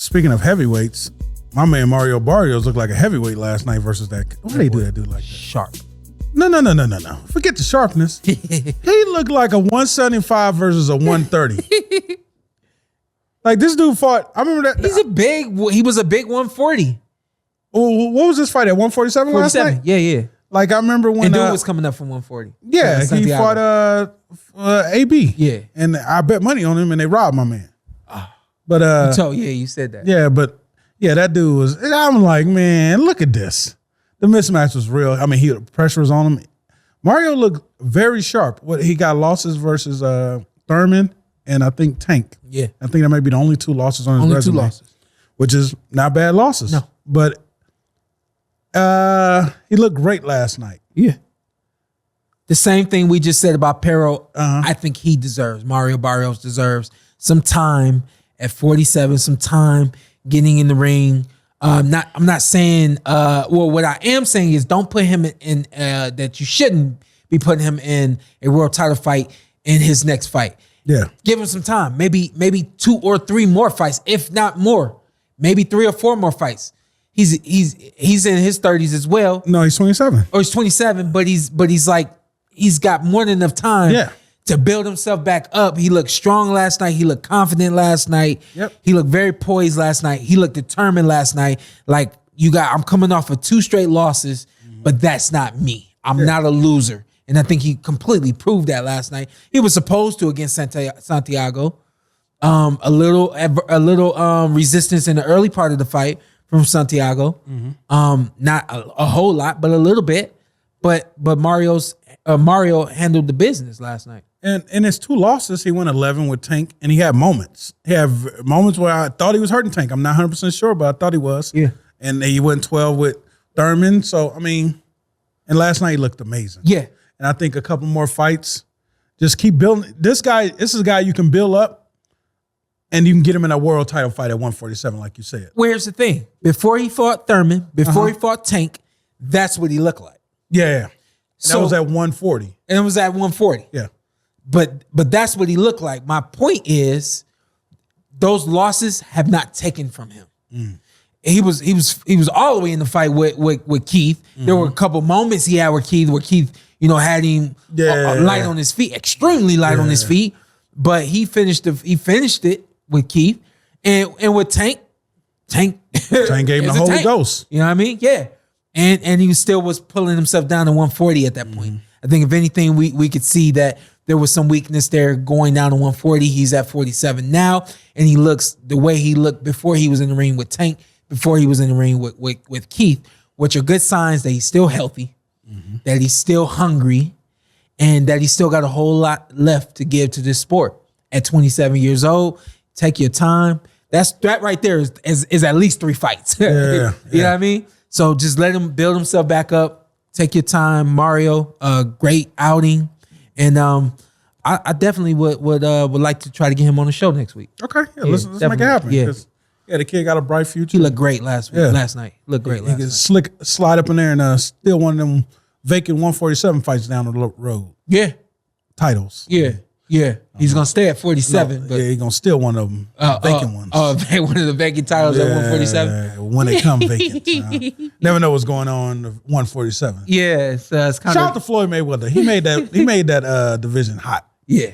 speaking of heavyweights, my man Mario Barrios looked like a heavyweight last night versus that. Why they do that dude like that? Sharp. No. Forget the sharpness. He looked like a 175 versus a 130. Like this dude fought. I remember that. He was a big 140. What was this fight at 147 last night? Yeah. Like I remember when and dude was coming up from 140. Yeah, he fought AB. Yeah, and I bet money on him, and they robbed my man. But you said that. Yeah, but that dude was. I'm like, man, look at this. The mismatch was real. I mean, the pressure was on him. Mario looked very sharp. He got losses versus Thurman and I think Tank. Yeah, I think that might be the only 2 losses on his resume. 2 losses, which is not bad losses. No, but he looked great last night. Yeah. The same thing we just said about Pero. I think he deserves. Mario Barrios deserves some time at 47. Some time getting in the ring. I'm not saying. What I am saying is don't put him in that you shouldn't be putting him in a world title fight in his next fight. Yeah, give him some time. Maybe 2 or 3 more fights, if not more. Maybe 3 or 4 more fights. He's in his 30s as well. No, he's 27. Or he's 27, but he's got more than enough time to build himself back up. He looked strong last night. He looked confident last night. Yep. He looked very poised last night. He looked determined last night. Like I'm coming off of 2 straight losses, but that's not me. I'm not a loser. And I think he completely proved that last night. He was supposed to against Santiago. A little resistance in the early part of the fight from Santiago. Not a whole lot, but a little bit. But Mario handled the business last night. And in his 2 losses, he went 11 with Tank, and he had moments. He had moments where I thought he was hurting Tank. I'm not 100% sure, but I thought he was. Yeah. And he went 12 with Thurman. So, I mean, and last night he looked amazing. Yeah. And I think a couple more fights, just keep building. This is a guy you can build up, and you can get him in a world title fight at 147, like you said. Where's the thing? Before he fought Thurman, before he fought Tank, that's what he looked like. Yeah. And that was at 140. And it was at 140. Yeah. But that's what he looked like. My point is, those losses have not taken from him. He was all the way in the fight with Keith. There were a couple moments he had with Keith had him light on his feet, extremely light on his feet. But he finished it with Keith, and with Tank gave him the Holy Ghost. You know what I mean? Yeah, and he still was pulling himself down to 140 at that point. I think if anything, we could see that there was some weakness there going down to 140. He's at 47 now, and he looks the way he looked before he was in the ring with Tank, before he was in the ring with Keith, which are good signs that he's still healthy, that he's still hungry, and that he's still got a whole lot left to give to this sport. At 27 years old, take your time. That right there is at least 3 fights. You know what I mean? So just let him build himself back up. Take your time, Mario. Great outing, and I definitely would like to try to get him on the show next week. Okay, let's make it happen. Yeah, the kid got a bright future. He looked great last night. Looked great last night. He could slide up in there and steal one of them vacant 147 fights down the road. Yeah. Titles. Yeah. He's going to stay at 47. But he's going to steal one of them vacant ones. One of the vacant titles at 147? When they come vacant. Never know what's going on at 147. Yeah. It's kind Shout out to Floyd Mayweather. He made that division hot. Yeah.